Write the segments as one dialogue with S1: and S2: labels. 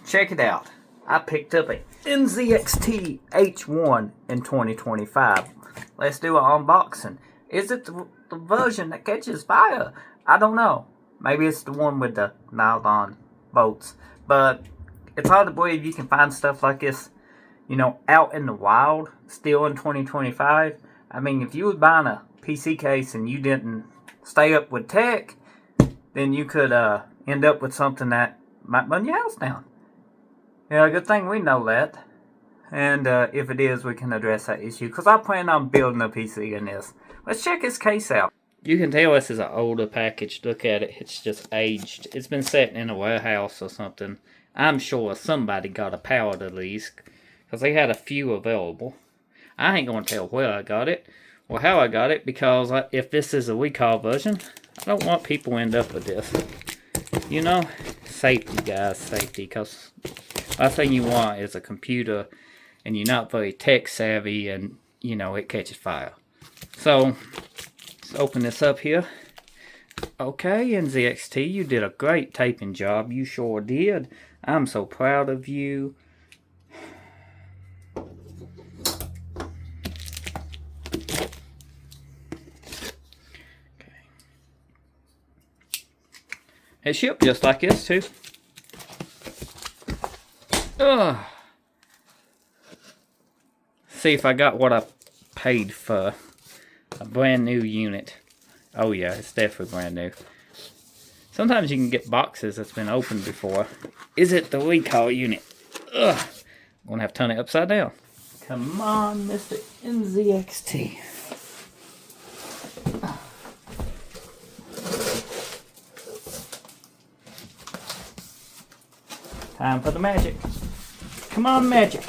S1: check it out. I picked up a NZXT H1 in 2025. Let's do an unboxing. Is it the version that catches fire? I don't know. Maybe it's the one with the nylon bolts. But it's hard to believe you can find stuff like this, you know, out in the wild still in 2025. I mean, if you was buying a PC case and you didn't stay up with tech, then you could end up with something that might burn your house down. Yeah, good thing we know that. And if it is, we can address that issue. Because I plan on building a PC in this. Let's check this case out. You can tell this is an older package. Look at it. It's just aged. It's been sitting in a warehouse or something. I'm sure somebody got a pallet of these. Because they had a few available. I ain't going to tell where I got it. Or how I got it. Because if this is a recall version, I don't want people to end up with this. You know? Safety, guys. Safety. Because last thing you want is a computer and you're not very tech savvy and, you know, it catches fire. So, let's open this up here. Okay, NZXT, you did a great taping job. You sure did. I'm so proud of you. Okay. It shipped just like this, too. Ugh. See if I got what I paid for. A brand new unit. Oh yeah, it's definitely brand new. Sometimes you can get boxes that's been opened before. Is it the recall unit? Ugh. I'm gonna have to turn it upside down. Come on, Mr. NZXT. Time for the magic. Come on, magic.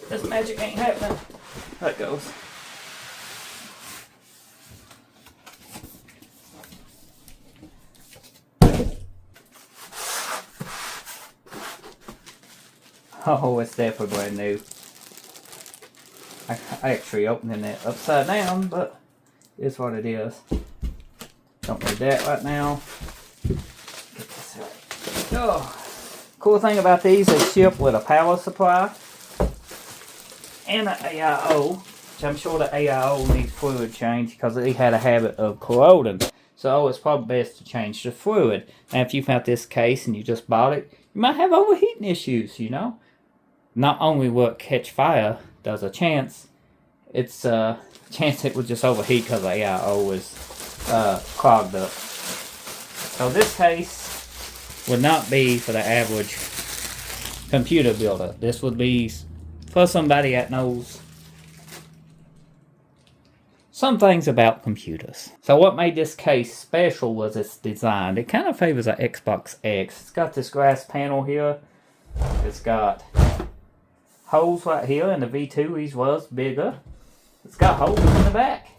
S1: This magic ain't happening. There it goes. Oh, it's definitely brand new. I actually opening it upside down, but it's what it is. Don't need that right now. Get this out. Oh, cool thing about these, they ship with a power supply and an AIO, which I'm sure the AIO needs fluid change because it had a habit of corroding. So it's probably best to change the fluid. Now if you found this case and you just bought it, you might have overheating issues, you know. Not only will it catch fire, there's a chance, it's a chance it would just overheat because the AIO is clogged up. So this case would not be for the average computer builder. This would be for somebody that knows some things about computers. So what made this case special was its design. It kind of favors an Xbox X. It's got this glass panel here. It's got holes right here, and the V2 these was bigger. It's got holes in the back.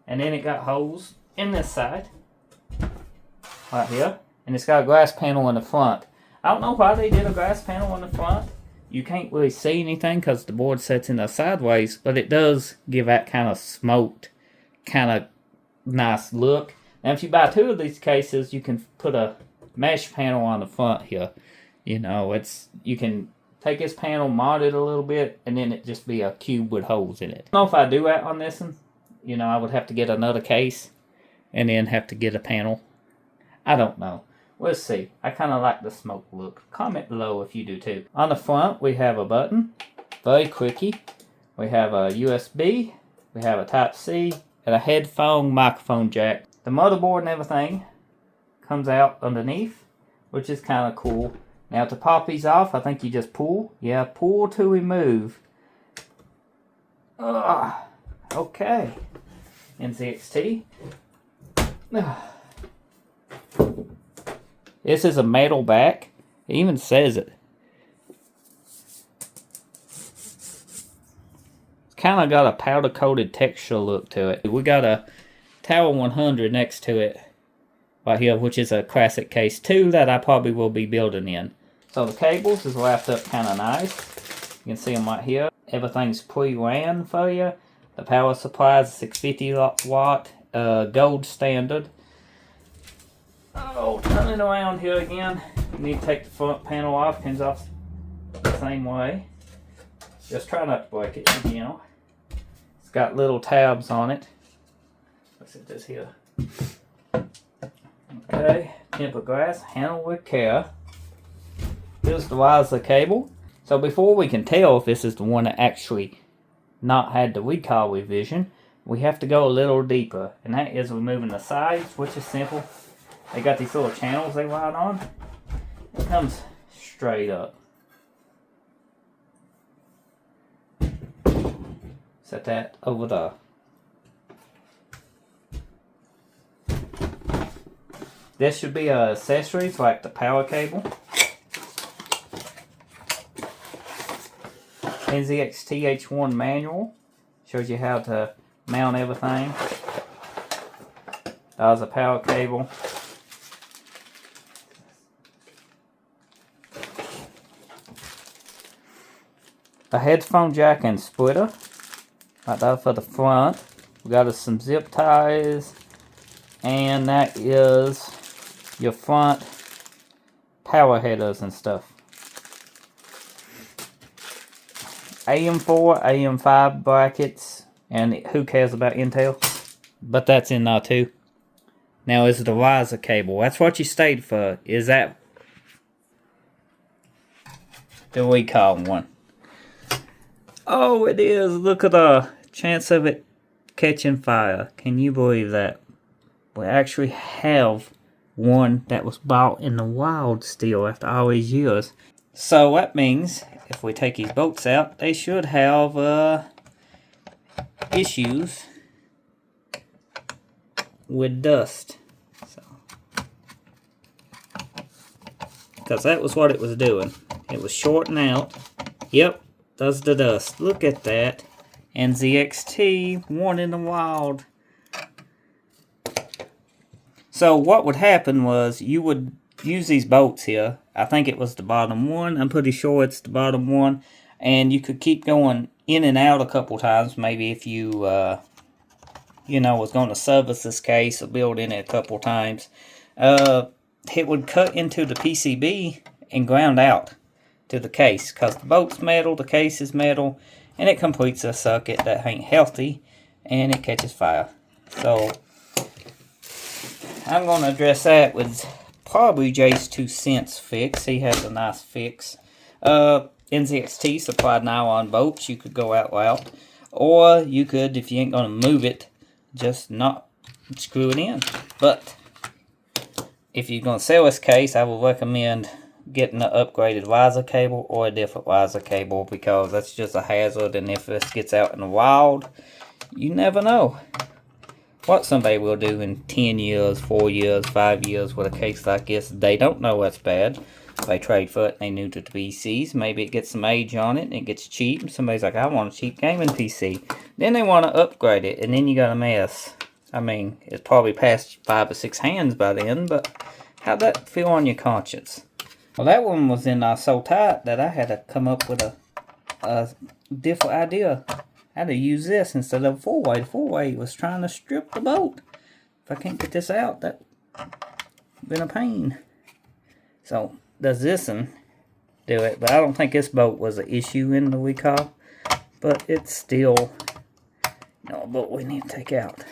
S1: And then it got holes in this side. Right here. And it's got a glass panel in the front. I don't know why they did a glass panel in the front. You can't really see anything because the board sits in the sideways, but it does give that kind of smoked, kind of nice look. Now, if you buy two of these cases, you can put a mesh panel on the front here. You know, you can take this panel, mod it a little bit, and then it just be a cube with holes in it. I don't know if I do that on this one. You know, I would have to get another case and then have to get a panel. I don't know. We'll see. I kind of like the smoke look. Comment below if you do too. On the front, we have a button. Very quickie. We have a USB. We have a Type-C. And a headphone microphone jack. The motherboard and everything comes out underneath, which is kind of cool. Now to pop these off, I think you just pull. Yeah, pull to remove. Okay. NZXT. This is a metal back. It even says it. It's kind of got a powder coated texture look to it. We got a Tower 100 next to it right here, which is a classic case 2 that I probably will be building in. So the cables is wrapped up kind of nice. You can see them right here. Everything's pre-ran for you. The power supply is 650 watt, gold standard. Oh, turning around here again. You need to take the front panel off. Pins off the same way. Just try not to break it, you know. It's got little tabs on it. Let's set this here. Okay, tempered glass, handle with care. Here's the riser cable. So before we can tell if this is the one that actually not had the recall revision, we have to go a little deeper, and that is removing the sides, which is simple. They got these little channels they ride on. It comes straight up. Set that over there. This should be accessories like the power cable. NZXT H1 manual. Shows you how to mount everything. There's a power cable. A headphone jack and splitter. Right there for the front. We got some zip ties. And that is your front power headers and stuff. AM4, AM5 brackets, and who cares about Intel? But that's in there too. Now is the riser cable. That's what you stayed for. Is that the recall one? Oh, it is. Look at the chance of it catching fire. Can you believe that? We actually have one that was bought in the wild still after all these years. So that means if we take these bolts out, they should have issues with dust. Because that was what it was doing. It was shorting out. Yep, that's the dust. Look at that. NZXT, one in the wild. So what would happen was you would use these bolts here. I think it was the bottom one. I'm pretty sure it's the bottom one. And you could keep going in and out a couple times. Maybe if you, was going to service this case or build in it a couple times. It would cut into the PCB and ground out to the case. Because the bolt's metal, the case is metal. And it completes a circuit that ain't healthy. And it catches fire. So I'm going to address that with probably Jay's 2 cents fix. He has a nice fix. NZXT supplied nylon bolts. You could go out route. Or you could, if you ain't going to move it, just not screw it in. But if you're going to sell this case, I would recommend getting an upgraded riser cable or a different riser cable, because that's just a hazard. And if this gets out in the wild, you never know what somebody will do in 10 years, 4 years, 5 years with a case like this. They don't know what's bad. They trade for it and they new to the PCs. Maybe it gets some age on it and it gets cheap. And somebody's like, I want a cheap gaming PC. Then they want to upgrade it, and then you got a mess. I mean, it's probably past 5 or 6 hands by then, but how'd that feel on your conscience? Well, that one was in so tight that I had to come up with a different idea. I had to use this instead of a 4-way. The 4-way was trying to strip the bolt. If I can't get this out, that's been a pain. So, does this one do it? But I don't think this bolt was an issue in the recall. But it's still, a bolt we need to take out.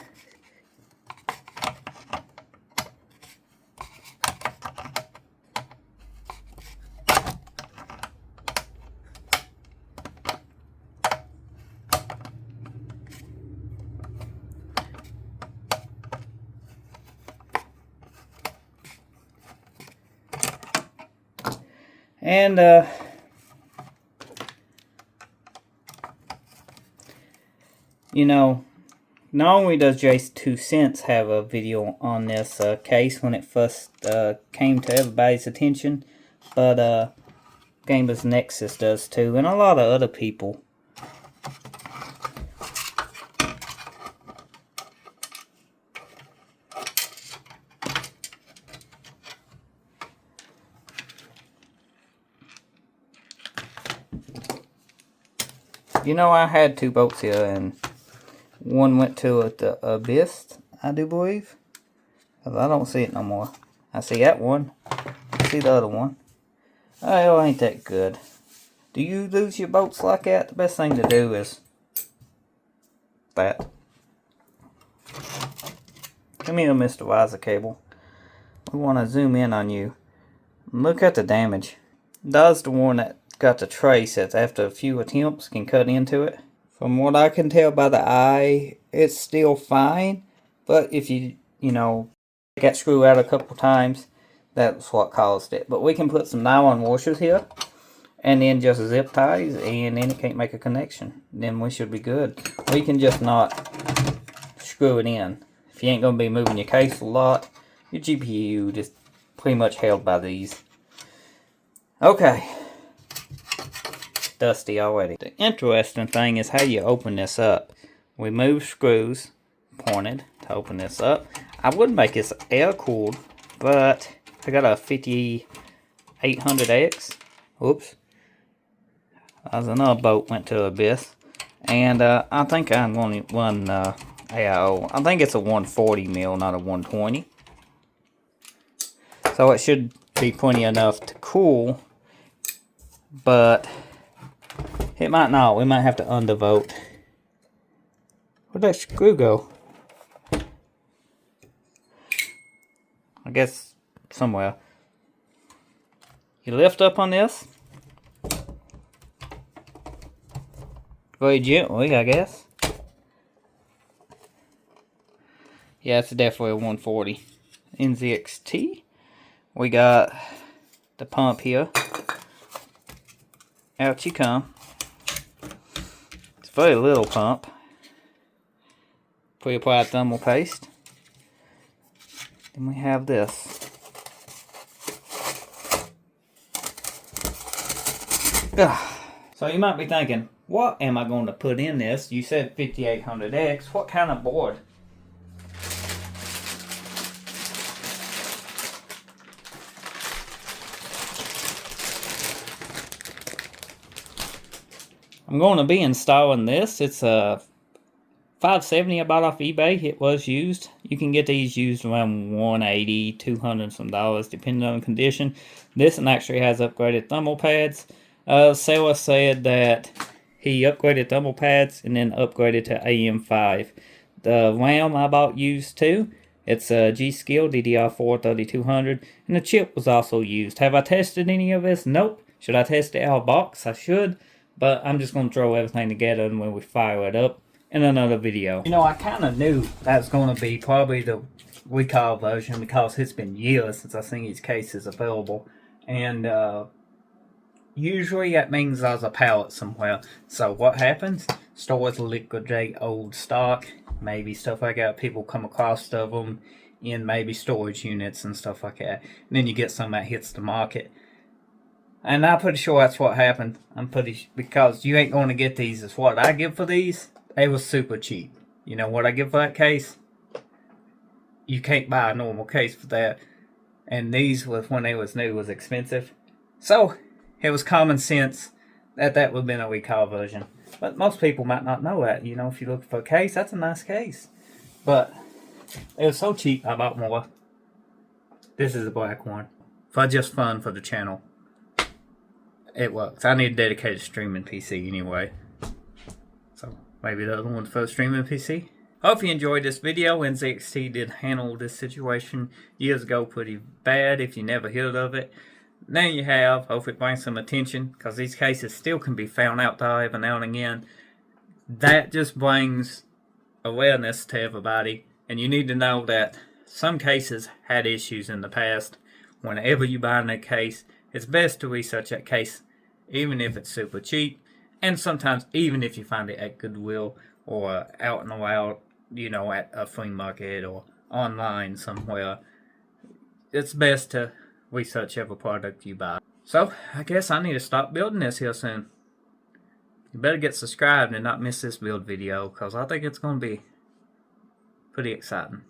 S1: And, not only does Jace 2 Cents have a video on this case when it first came to everybody's attention, but Gamers Nexus does too, and a lot of other people. I had 2 bolts here, and one went to the abyss, I do believe. 'Cause I don't see it no more. I see that one. I see the other one. Oh, ain't that good. Do you lose your bolts like that? The best thing to do is that. Come here, Mr. Wiser Cable. We want to zoom in on you. Look at the damage. Does the one that got the trace that's after a few attempts can cut into it. From what I can tell by the eye, it's still fine. But if you take that screw out a couple times, that's what caused it. But we can put some nylon washers here. And then just zip ties, and then it can't make a connection. Then we should be good. We can just not screw it in. If you ain't going to be moving your case a lot, your GPU just pretty much held by these. Okay. Dusty already. The interesting thing is how you open this up. We move screws pointed to open this up. I would make this air cooled, but I got a 5800X. Oops. There's another bolt went to abyss. And I think I'm going to run AIO. I think it's a 140 mil, not a 120. So it should be plenty enough to cool. But it might not. We might have to undervolt. Where'd that screw go? I guess somewhere. You lift up on this. Very gently, I guess. Yeah, it's definitely a 140. NZXT. We got the pump here. Out you come. It's a very little pump. Pre-applied thermal paste. Then we have this. So you might be thinking, what am I going to put in this? You said 5800X. What kind of board? I'm going to be installing this. It's a 570 I bought off eBay. It was used. You can get these used around $180, $200 some dollars depending on the condition. This one actually has upgraded thermal pads. Seller said that he upgraded thermal pads and then upgraded to AM5. The RAM I bought used too. It's a G-Skill DDR4 3200, and the chip was also used. Have I tested any of this? Nope. Should I test it out of box? I should, but I'm just going to throw everything together and when we fire it up in another video. I kind of knew that's going to be probably the recall version because it's been years since I've seen these cases available, and usually that means there's a pallet somewhere. So what happens? Stores liquidate old stock, maybe stuff like that. People come across of them in maybe storage units and stuff like that. And then you get some that hits the market. And I'm pretty sure that's what happened. Because you ain't going to get these as what I give for these. They was super cheap. You know what I give for that case? You can't buy a normal case for that. And these, when they was new, was expensive. So it was common sense that would have been a recall version. But most people might not know that. If you're looking for a case, that's a nice case. But it was so cheap, I bought more. This is a black one. For just fun for the channel. It works. I need a dedicated streaming PC anyway. So maybe the other one's for a streaming PC. Hope you enjoyed this video. NZXT did handle this situation years ago pretty bad if you never heard of it. Now you have. Hope it brings some attention because these cases still can be found out there every now and again. That just brings awareness to everybody. And you need to know that some cases had issues in the past. Whenever you buy a case, it's best to research that case, even if it's super cheap. And sometimes even if you find it at Goodwill or out in the wild, at a flea market or online somewhere. It's best to research every product you buy. So, I guess I need to stop building this here soon. You better get subscribed and not miss this build video, because I think it's going to be pretty exciting.